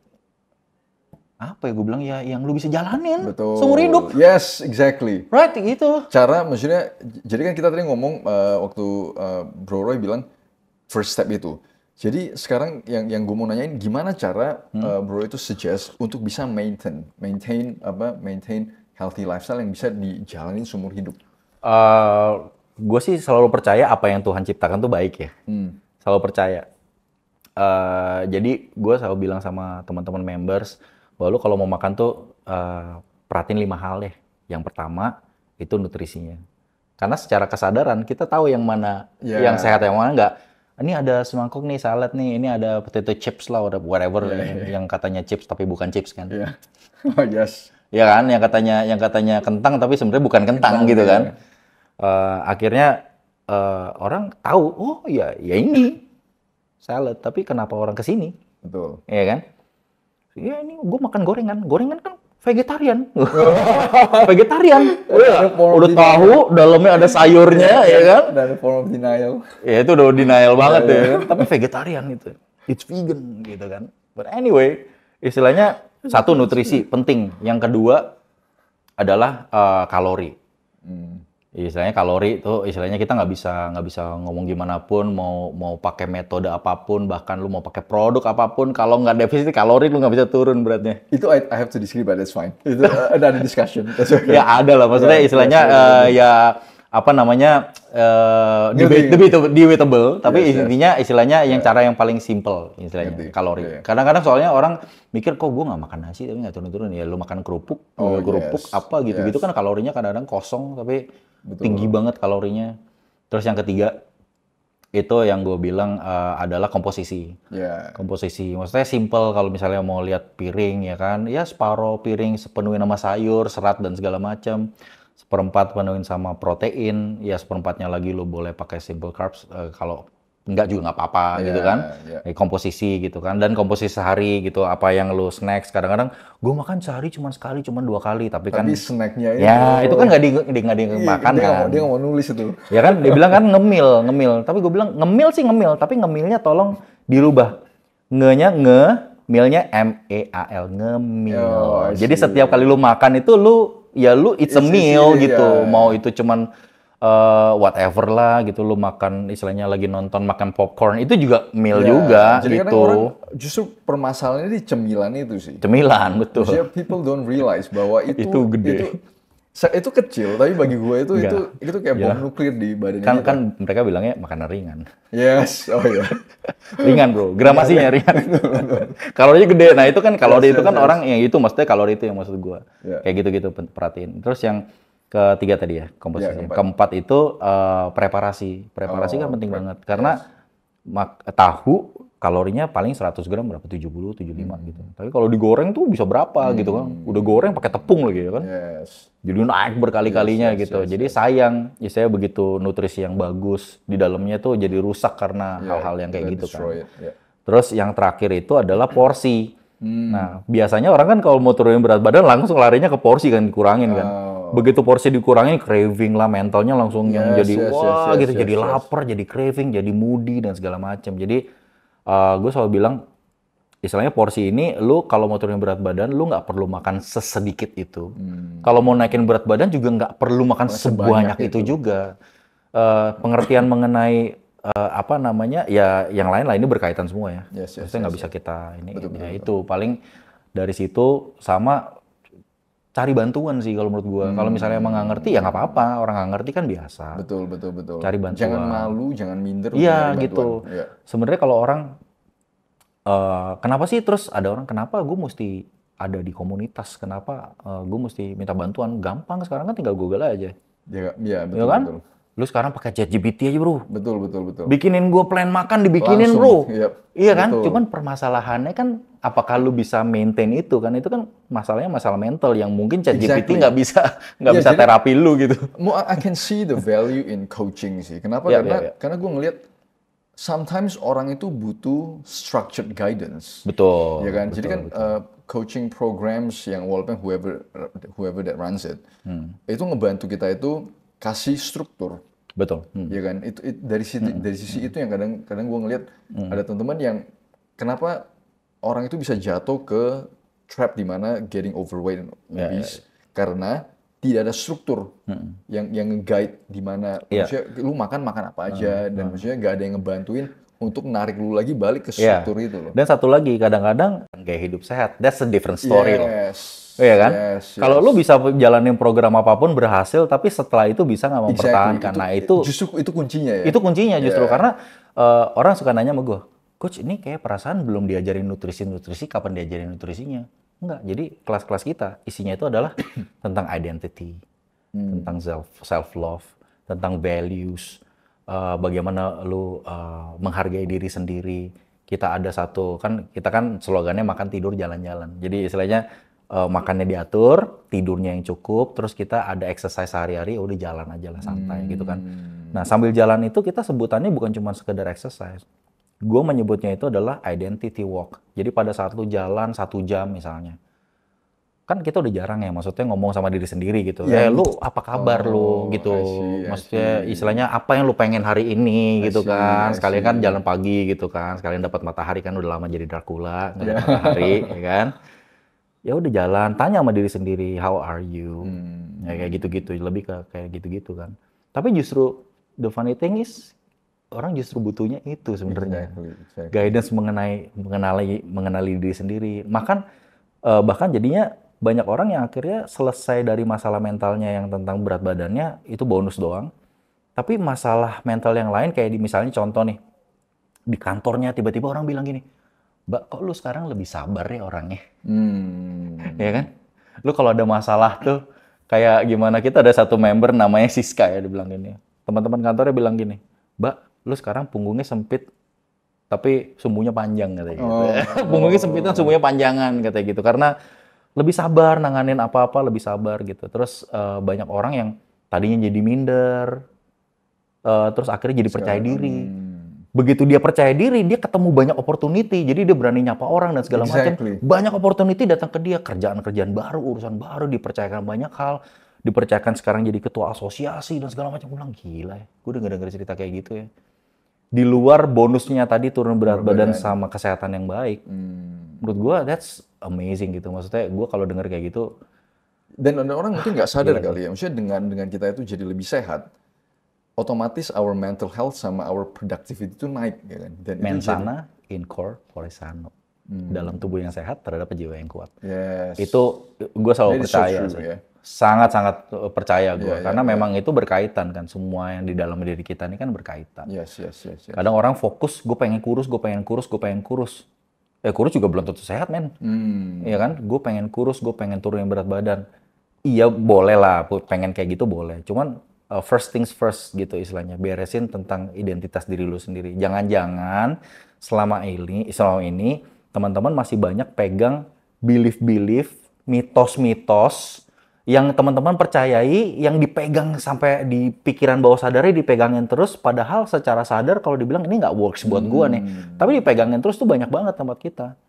Apa ya gue bilang ya yang lu bisa jalanin Betul. seumur hidup. Yes, exactly. Right, gitu. Cara maksudnya, jadi kan kita tadi ngomong waktu Bro Roy bilang first step itu. Jadi sekarang yang gue mau nanyain gimana cara Bro itu suggest untuk bisa maintain healthy lifestyle yang bisa dijalanin seumur hidup. Gue sih selalu percaya apa yang Tuhan ciptakan tuh baik ya. Selalu percaya. Jadi gue selalu bilang sama teman-teman members, bahwa lu kalau mau makan tuh perhatiin 5 hal deh. Yang pertama itu nutrisinya. Karena secara kesadaran kita tahu yang mana yang sehat, yang mana enggak. Ini ada semangkuk nih, salad nih, ini ada potato chips lah, ada whatever yang katanya chips tapi bukan chips kan. Oh yes. Ya kan, yang katanya kentang tapi sebenarnya bukan kentang gitu kan. Akhirnya orang tahu, oh ya ini salad, tapi kenapa orang kesini? Betul. Iya kan? Ya ini gue makan gorengan kan vegetarian. Vegetarian. Udah tahu dalamnya ada sayurnya, ya kan? Dan form of denial. Ya itu udah denial banget ya kan? Tapi vegetarian itu. It's vegan gitu kan. But anyway, istilahnya satu nutrisi penting. Yang kedua adalah kalori. Istilahnya kalori itu istilahnya kita nggak bisa ngomong gimana pun, mau pakai metode apapun, bahkan lu mau pakai produk apapun, kalau nggak defisit kalori lu nggak bisa turun beratnya. Itu I have to disagree, but that's fine. Itu ada discussion. That's okay. Ya ada lah, maksudnya istilahnya ya apa namanya debatable, tapi intinya istilahnya yang cara yang paling simple istilahnya kalori. Kadang-kadang soalnya orang mikir kok gue nggak makan nasi tapi nggak turun-turun, ya lu makan kerupuk, apa gitu-gitu kan kalorinya kadang-kadang kosong tapi tinggi banget kalorinya. Terus yang ketiga itu yang gue bilang adalah komposisi. Komposisi, maksudnya simple kalau misalnya mau lihat piring ya kan, ya separuh piring sepenuhnya sama sayur, serat dan segala macam. Seperempat penuhin sama protein, ya seperempatnya lagi lo boleh pakai simple carbs, kalau enggak juga nggak apa-apa gitu kan. Komposisi gitu kan, dan komposisi sehari gitu, apa yang lo snacks. Kadang-kadang gue makan sehari cuma sekali, cuma 2 kali, tapi kan snacknya itu kan nggak dimakan kan. Dia nggak mau nulis itu. Ya kan, dia bilang kan ngemil. Tapi gue bilang ngemil, tapi ngemilnya tolong dirubah. Milnya MEAL, ngemil. Jadi setiap kali lu makan itu lu it's a meal gitu. Mau itu cuman whatever lah gitu, lu makan istilahnya lagi nonton makan popcorn itu juga meal juga jadi gitu. Jadi orang justru permasalahannya di cemilan itu sih. Cemilan, betul. Maksudnya people don't realize bahwa itu gede. Itu kecil, tapi bagi gue itu kayak bom nuklir di badan kita. Kan mereka bilangnya makanan ringan. Yes, oh iya. Ringan bro, gramasinya ringan. Kalorinya gede, nah itu kan kalori itu kan orang yang itu maksudnya kalori itu yang maksud gue. Kayak gitu-gitu perhatiin. Terus yang ketiga tadi ya, komposisi. Keempat itu preparasi. Preparasi kan penting banget. Karena tahu kalorinya paling 100 gram berapa? 70, 75 gitu. Tapi kalau digoreng tuh bisa berapa gitu kan. Udah goreng pakai tepung lagi ya kan. Jadi naik berkali-kalinya gitu. Jadi sayang, saya begitu nutrisi yang bagus di dalamnya tuh jadi rusak karena hal-hal yang kayak gitu kan. Terus yang terakhir itu adalah porsi. Nah, biasanya orang kan kalau mau turunin berat badan langsung larinya ke porsi kan, dikurangin kan. Begitu porsi dikurangin, craving lah, mentalnya langsung yang jadi gitu, jadi lapar, jadi craving, jadi moody dan segala macam. Jadi gue selalu bilang, istilahnya porsi ini, lu kalau mau turunin berat badan, lu nggak perlu makan sesedikit itu. Kalau mau naikin berat badan juga nggak perlu makan sebanyak itu juga. Pengertian mengenai apa namanya, ya yang lain lah ini berkaitan semua ya. Maksudnya nggak bisa kita ini. Betul. Itu paling dari situ sama cari bantuan sih kalau menurut gua. Kalau misalnya emang nggak ngerti ya nggak apa-apa, orang nggak ngerti kan biasa. Betul. Cari bantuan. Jangan malu, jangan minder. Iya gitu. Sebenarnya kalau orang kenapa sih terus ada orang, kenapa gue mesti ada di komunitas, kenapa gue mesti minta bantuan? Gampang sekarang kan tinggal Google aja. Ya, Ya betul, kan? betul. Lu sekarang pakai ChatGPT aja bro. Betul, betul, betul. Bikinin gue plan makan, dibikinin Langsung, bro. yep, Iya kan? betul. Cuman permasalahannya kan, apakah lu bisa maintain itu kan? Itu kan masalahnya masalah mental yang mungkin ChatGPT Exactly. nggak bisa Ya, jadi- terapi lu gitu. I can see the value in coaching sih. Kenapa? Ya, Karena ya, ya. karena gue ngelihat sometimes orang itu butuh structured guidance. Betul. Ya kan? betul, Jadi kan betul. coaching programs yang walaupun whoever that runs it, itu ngebantu kita itu kasih struktur. Betul. Ya kan? Dari sisi itu yang kadang gue ngelihat ada teman-teman yang kenapa orang itu bisa jatuh ke trap di mana getting overweight and obese karena tidak ada struktur yang nge-guide di mana maksudnya lu makan apa aja dan maksudnya nggak ada yang ngebantuin untuk narik lu lagi balik ke struktur itu loh. Dan satu lagi, kadang-kadang gaya hidup sehat, that's a different story loh. Yes. Iya kan? Yes, Kalau yes. lu bisa jalanin program apapun berhasil, tapi setelah itu bisa nggak mempertahankan. Nah itu justru itu kuncinya ya. itu kuncinya justru karena orang suka nanya sama gue, coach ini kayak perasaan belum diajarin nutrisi, kapan diajarin nutrisinya? Enggak. Jadi kelas-kelas kita isinya itu adalah tentang identity, tentang self love, tentang values, bagaimana lu menghargai diri sendiri. Kita ada satu kita kan slogannya makan tidur jalan-jalan. Jadi istilahnya makannya diatur, tidurnya yang cukup, terus kita ada exercise sehari-hari, udah jalan aja lah santai gitu kan. Nah sambil jalan itu kita sebutannya bukan cuma sekedar exercise. Gue menyebutnya itu adalah identity walk. Jadi pada saat lu jalan 1 jam misalnya, kan kita udah jarang ya, maksudnya ngomong sama diri sendiri gitu. Lu apa kabar lu gitu. Maksudnya istilahnya apa yang lu pengen hari ini gitu kan. Sekalian kan jalan pagi gitu kan. Sekalian dapat matahari kan udah lama jadi Dracula, nggak dapat matahari ya kan. Ya udah jalan, tanya sama diri sendiri, how are you? Ya kayak gitu-gitu, lebih ke kayak gitu-gitu kan. Tapi justru the funny thing is orang justru butuhnya itu sebenarnya. Exactly. Guidance mengenali diri sendiri. Bahkan jadinya banyak orang yang akhirnya selesai dari masalah mentalnya yang tentang berat badannya itu bonus doang. Tapi masalah mental yang lain kayak misalnya contoh nih, di kantornya tiba-tiba orang bilang gini, Mbak, kok lu sekarang lebih sabar ya orangnya? Ya kan? Lu kalau ada masalah tuh, kayak gimana, kita ada satu member namanya Siska ya, dia bilang gini. Teman-teman kantornya bilang gini, Mbak, lu sekarang punggungnya sempit, tapi sumbunya panjang, katanya gitu. Punggungnya sempit kan sumbunya panjangan, katanya gitu. Karena lebih sabar, nanganin apa-apa lebih sabar gitu. Terus banyak orang yang tadinya jadi minder, terus akhirnya jadi percaya diri. Begitu dia percaya diri, dia ketemu banyak opportunity, jadi dia berani nyapa orang dan segala macam. Banyak opportunity datang ke dia, kerjaan-kerjaan baru, urusan baru, dipercayakan banyak hal, dipercayakan sekarang jadi ketua asosiasi dan segala macam. Gue bilang gila ya, gue udah denger cerita kayak gitu ya. Di luar bonusnya tadi turun berat badan sama kesehatan yang baik, menurut gue that's amazing gitu. Maksudnya gue kalau denger kayak gitu, dan orang mungkin nggak sadar kali ya, maksudnya dengan kita itu jadi lebih sehat, otomatis our mental health sama our productivity itu naik, ya kan? Dan mens sana in corpore sano. Dalam tubuh yang sehat terhadap jiwa yang kuat. Itu gue selalu percaya sih. Sangat-sangat percaya gue, karena memang itu berkaitan kan, semua yang di dalam diri kita ini kan berkaitan. Kadang orang fokus, gue pengen kurus. Kurus juga belum tentu sehat, men. Iya kan? Gue pengen kurus, gue pengen turunin berat badan. Iya boleh lah, pengen kayak gitu boleh. Cuman first things first gitu istilahnya, beresin tentang identitas diri lu sendiri. Jangan-jangan selama ini teman-teman masih banyak pegang belief, mitos-mitos yang teman-teman percayai, yang dipegang sampai di pikiran bawah sadarnya dipegangin terus, padahal secara sadar kalau dibilang ini nggak works buat gua nih. Tapi dipegangin terus tuh banyak banget tempat kita.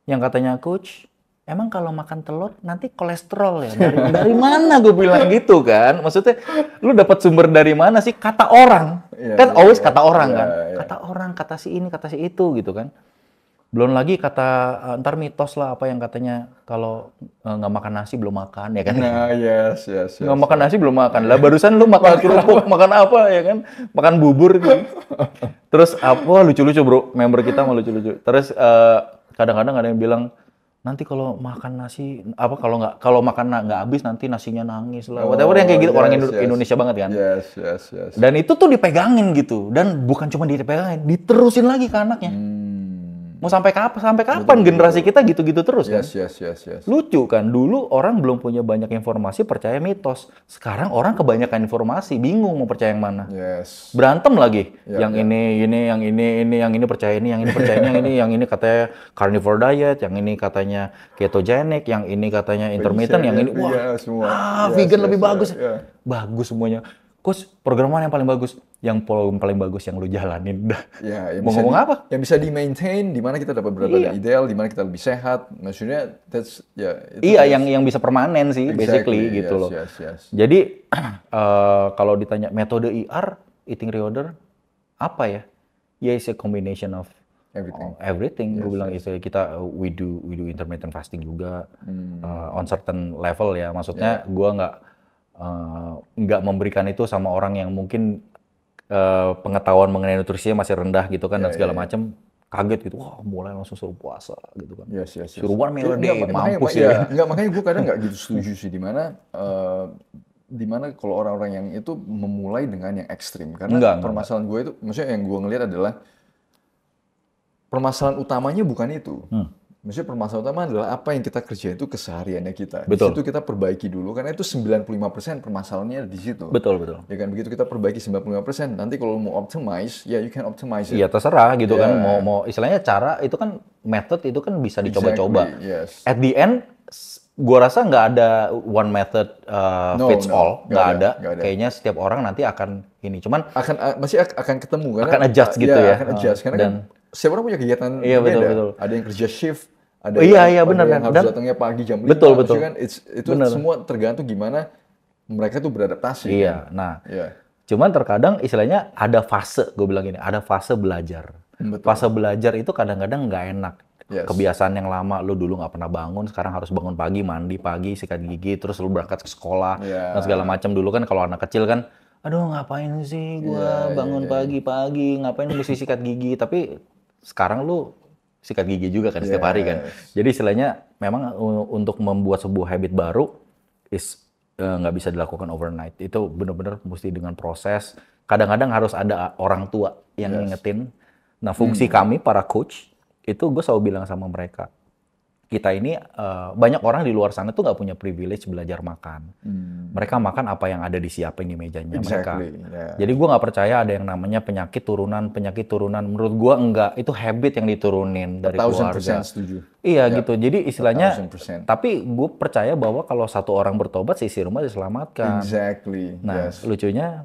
Yang katanya coach, emang kalau makan telur nanti kolesterol ya? Dari mana gue bilang gitu kan? Maksudnya lu dapat sumber dari mana sih? Kata orang. Kan always kata orang kan? Kata orang, kata si ini, kata si itu gitu kan. Belum lagi kata, ntar mitos lah apa yang katanya kalau nggak makan nasi belum makan ya kan? Nah, yes. Nggak makan nasi belum makan. Lah barusan lu makan kerupuk, makan apa ya kan? Makan bubur gitu. Terus apa lucu-lucu bro, member kita mau lucu-lucu. Terus kadang-kadang ada yang bilang, nanti kalau makan nasi kalau makan nggak habis nanti nasinya nangis lah. Whatever yang kayak gitu, orang Indonesia banget kan. Yes. Dan itu tuh dipegangin gitu, dan bukan cuma dipegangin, diterusin lagi ke anaknya. Mau sampai kapan generasi kita gitu-gitu terus kan? Yes. Lucu kan, dulu orang belum punya banyak informasi, percaya mitos. Sekarang orang kebanyakan informasi, bingung mau percaya yang mana. Yes. Berantem lagi. Ya, Yang ini percaya ini, yang ini percaya ini, yang ini katanya carnivore diet, yang ini katanya ketogenic, yang ini katanya intermittent, yang ini vegan lebih bagus. Bagus semuanya. Coach, program mana yang paling bagus? Yang paling bagus yang lu jalanin. Ya, mau ngomong apa? Yang bisa di-maintain, di mana kita dapat berat badan ideal, di mana kita lebih sehat. Maksudnya, yang bisa permanen sih, basically gitu loh. Yes. Jadi, kalau ditanya metode IR, eating reorder, apa ya? Ya, it's a combination of everything. Gue bilang kita we do intermittent fasting juga on certain level ya. Maksudnya gue nggak memberikan itu sama orang yang mungkin pengetahuan mengenai nutrisinya masih rendah gitu kan dan segala macam, kaget gitu, wah mulai langsung suruh puasa gitu kan. Suruh one meal a day, mampus ya. Makanya gue kadang nggak gitu setuju sih, di mana kalau orang-orang yang itu memulai dengan yang ekstrim, karena permasalahan gue itu, maksudnya yang gue ngelihat adalah permasalahan utamanya bukan itu. Maksudnya permasalahan utama adalah apa yang kita kerjain itu kesehariannya kita. Betul. Di situ kita perbaiki dulu, karena itu 95% permasalahannya di situ. Betul. Ya kan, begitu kita perbaiki 95%, nanti kalau mau optimize, ya you can optimize it. Iya terserah gitu kan, mau istilahnya cara itu kan, method itu kan bisa dicoba-coba. At the end, gua rasa nggak ada one method fits all, nggak ada. Kayaknya setiap orang nanti akan ini, cuman masih akan ketemu kan? Akan adjust gitu ya. Akan adjust, karena kan setiap orang punya kegiatan beda. Betul. Ada yang kerja shift, ada benar, yang harus datangnya pagi jam 5. Betul. Kan itu semua tergantung gimana mereka tuh beradaptasi. Iya, kan? Cuman terkadang istilahnya ada fase, gue bilang gini, ada fase belajar. Fase belajar itu kadang-kadang nggak enak. Kebiasaan yang lama, lu dulu nggak pernah bangun, sekarang harus bangun pagi, mandi pagi, sikat gigi, terus lu berangkat ke sekolah, dan segala macam. Dulu kan kalau anak kecil kan, aduh ngapain sih gua bangun pagi-pagi, ngapain mesti sikat gigi, tapi sekarang lu sikat gigi juga kan setiap hari kan. Jadi istilahnya memang untuk membuat sebuah habit baru nggak bisa dilakukan overnight. Itu benar-benar mesti dengan proses. Kadang-kadang harus ada orang tua yang ngingetin. Nah fungsi kami para coach itu gue selalu bilang sama mereka, kita ini banyak orang di luar sana tuh nggak punya privilege belajar makan. Mereka makan apa yang ada disiapin di mejanya mereka. Jadi gue nggak percaya ada yang namanya penyakit turunan. Menurut gue enggak, itu habit yang diturunin dari keluarga. 1000% setuju. Iya gitu. Jadi istilahnya, tapi gue percaya bahwa kalau satu orang bertobat, seisi rumah diselamatkan. Nah lucunya,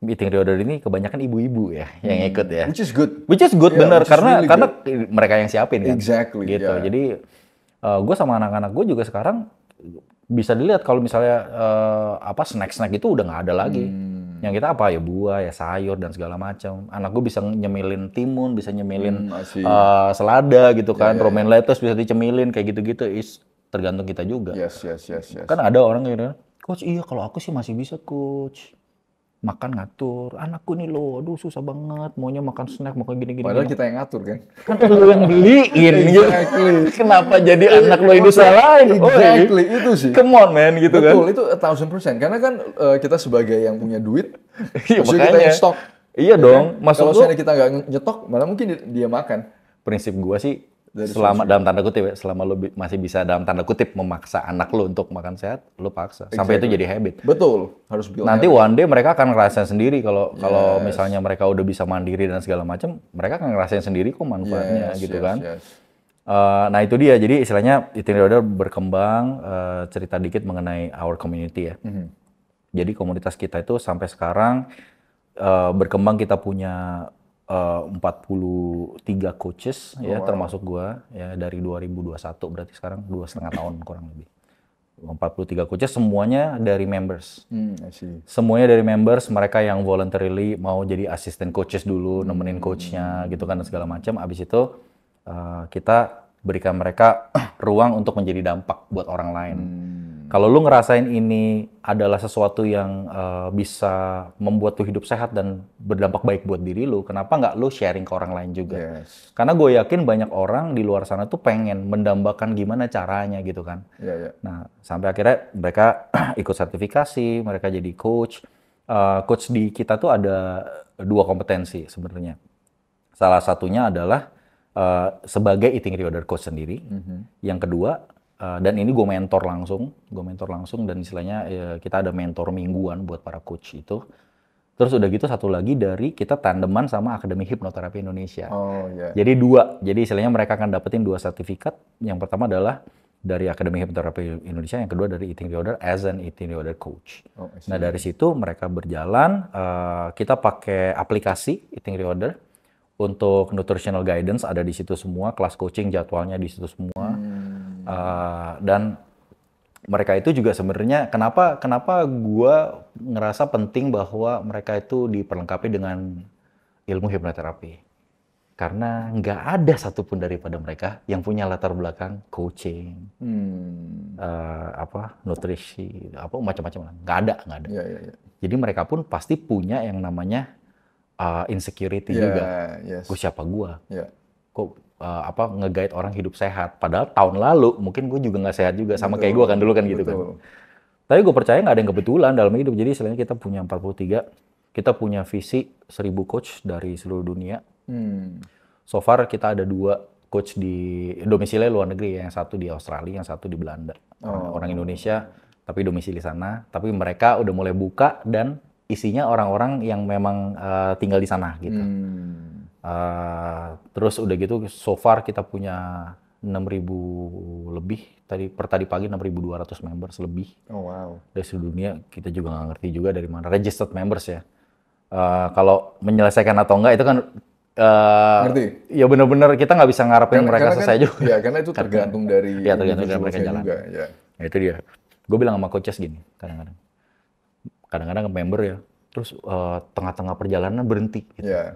eating reorder ini kebanyakan ibu-ibu ya yang ikut ya. Which is good bener, karena mereka yang siapin kan. Gitu. Jadi gue sama anak-anak gue juga sekarang bisa dilihat kalau misalnya snack itu udah nggak ada lagi. Yang kita apa ya, buah ya, sayur dan segala macam. Anak gue bisa nyemilin timun, bisa nyemilin selada gitu kan, romaine lettuce bisa dicemilin kayak gitu-gitu. Tergantung kita juga. Kan ada orang yang bilang, coach iya kalau aku sih masih bisa coach. Makan ngatur, anakku nih loh, aduh susah banget, maunya makan snack, makan gini-gini. Padahal kita yang ngatur kan? Kan lu yang beliin gitu. Kenapa jadi anak lo yang disalahin? Itu sih. Come on man, gitu kan. Betul, itu 1000%. Karena kan kita sebagai yang punya duit, maksudnya kita yang stok. Iya dong. Kalau misalnya kita nggak nyetok, malah mungkin dia makan. Prinsip gua sih, selama dalam tanda kutip ya, selama lo masih bisa dalam tanda kutip memaksa anak lo untuk makan sehat, lo paksa sampai itu jadi habit. Betul, harus build nanti one day mereka akan ngerasain sendiri kalau misalnya mereka udah bisa mandiri dan segala macam, mereka akan ngerasain sendiri kok manfaatnya gitu kan. Nah itu dia, jadi istilahnya eating reorder berkembang. Cerita dikit mengenai our community ya. Jadi komunitas kita itu sampai sekarang berkembang, kita punya 43 coaches ya, termasuk gua ya, dari 2021, berarti sekarang 2,5 tahun kurang lebih. 43 coaches, semuanya dari members. Semuanya dari members, mereka yang voluntarily mau jadi assistant coaches dulu, nemenin coachnya gitu kan, dan segala macam. Abis itu kita berikan mereka ruang untuk menjadi dampak buat orang lain. Kalau lu ngerasain ini adalah sesuatu yang bisa membuat lu hidup sehat dan berdampak baik buat diri lu, kenapa nggak lu sharing ke orang lain juga? Karena gue yakin banyak orang di luar sana tuh pengen mendambakan gimana caranya gitu kan. Nah, sampai akhirnya mereka ikut sertifikasi, mereka jadi coach. Coach di kita tuh ada 2 kompetensi sebenarnya. Salah satunya adalah sebagai eating reorder coach sendiri. Yang kedua, dan ini gue mentor langsung dan istilahnya kita ada mentor mingguan buat para coach itu. Terus udah gitu satu lagi dari kita tandeman sama Akademi Hipnoterapi Indonesia. Jadi dua, jadi istilahnya mereka akan dapetin 2 sertifikat. Yang pertama adalah dari Akademi Hipnoterapi Indonesia, yang kedua dari Eating Reorder as an Eating Reorder Coach. Nah dari situ mereka berjalan, kita pakai aplikasi Eating Reorder. Untuk nutritional guidance ada di situ semua, kelas coaching jadwalnya di situ semua. Dan mereka itu juga sebenarnya kenapa gue ngerasa penting bahwa mereka itu diperlengkapi dengan ilmu hipnoterapi. Karena nggak ada satupun daripada mereka yang punya latar belakang coaching, nutrisi, macam-macam. Nggak ada. Ya. Jadi mereka pun pasti punya yang namanya insecurity juga. Gue siapa gue? Kok nge-guide orang hidup sehat? Padahal tahun lalu mungkin gue juga nggak sehat juga, sama kayak gue kan dulu kan gitu kan. Tapi gue percaya nggak ada yang kebetulan dalam hidup. Jadi selain kita punya 43, kita punya visi 1000 coach dari seluruh dunia. So far kita ada 2 coach di domisili luar negeri, yang satu di Australia, yang satu di Belanda. Orang Indonesia tapi domisili sana. Tapi mereka udah mulai buka dan isinya orang-orang yang memang tinggal di sana gitu. Terus udah gitu, so far kita punya 6.000 lebih. Tadi pagi 6.200 members lebih. Dari seluruh dunia. Kita juga nggak ngerti juga dari mana. Registered members ya. Kalau menyelesaikan atau enggak itu kan ngerti? Ya benar-benar kita nggak bisa ngarepin mereka selesai juga. Ya karena itu tergantung dari tergantung dari mereka jalan. Juga, ya. Nah, itu dia. Gue bilang sama coaches gini kadang-kadang ke member ya, terus tengah-tengah perjalanan berhenti gitu.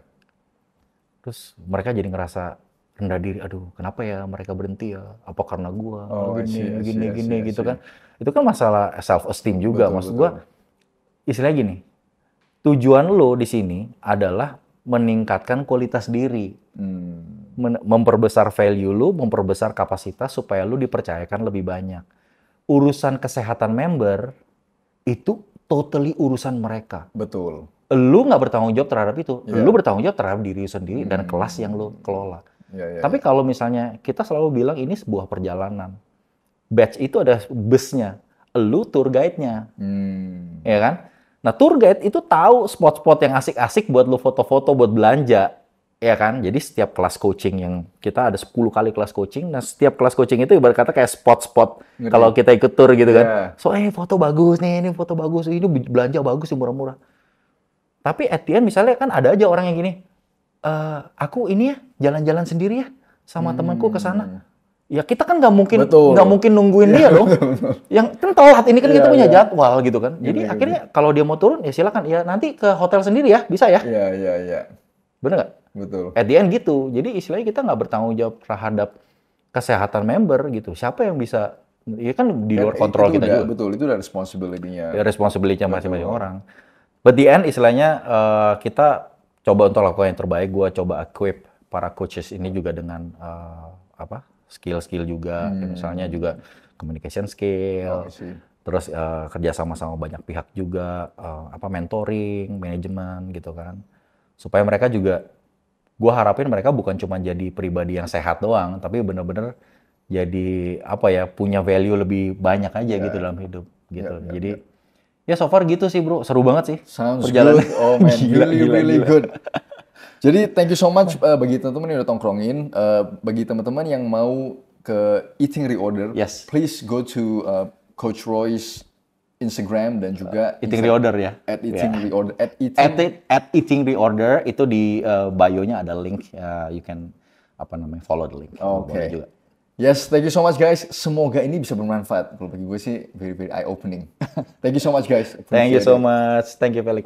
Terus mereka jadi ngerasa rendah diri, aduh kenapa ya mereka berhenti ya, apa karena gua gini gitu kan. Itu kan masalah self esteem juga. Maksud gua istilahnya gini, tujuan lo di sini adalah meningkatkan kualitas diri, memperbesar value lo, memperbesar kapasitas supaya lo dipercayakan lebih banyak. Urusan kesehatan member itu totally urusan mereka. Betul. Lu nggak bertanggung jawab terhadap itu. Lu bertanggung jawab terhadap diri sendiri dan kelas yang lu kelola. Tapi kalau misalnya kita selalu bilang ini sebuah perjalanan. Batch itu ada busnya. Lu tour guide-nya. Ya kan? Nah, tour guide itu tahu spot-spot yang asik-asik buat lu foto-foto, buat belanja. Ya kan? Jadi setiap kelas coaching yang kita ada 10 kali kelas coaching, nah setiap kelas coaching itu ibarat kata kayak spot-spot kalau kita ikut tour gitu kan. So, foto bagus nih, ini foto bagus, ini belanja bagus sih murah-murah. Tapi at the end misalnya kan ada aja orang yang gini, aku ini ya jalan-jalan sendiri ya sama temanku ke sana. Ya kita kan nggak mungkin nungguin dia loh. Yang kan telat ini kan kita punya jadwal gitu kan. Jadi akhirnya kalau dia mau turun ya silakan. Ya nanti ke hotel sendiri ya, bisa ya. Iya. Bener nggak? Betul. At the end gitu. Jadi istilahnya kita nggak bertanggung jawab terhadap kesehatan member gitu. Siapa yang bisa? Ya kan di luar kontrol kita juga. Betul, itu udah responsibility-nya. Ya, responsibility-nya masing-masing orang. But the end istilahnya kita coba untuk lakukan yang terbaik. Gua coba equip para coaches ini juga dengan skill-skill juga. Misalnya juga communication skill. Terus kerja sama banyak pihak juga, mentoring, manajemen gitu kan. Supaya mereka juga, gue harapin mereka bukan cuma jadi pribadi yang sehat doang, tapi benar-benar jadi punya value lebih banyak aja gitu dalam hidup gitu. Jadi ya so far gitu sih bro, seru banget sih. Sounds good. Oh man, really good. Jadi thank you so much bagi teman-teman yang udah tongkrongin. Bagi teman-teman yang mau ke Eating Reorder, please go to Coach Roy's Instagram dan juga Eating Reorder ya. @eating_reorder @eating reorder itu di bio-nya ada link, you can follow the link. Oke. Yes, thank you so much guys. Semoga ini bisa bermanfaat. Kalau bagi gue sih very eye opening. Thank you so much guys. Thank you so much. Thank you Felix.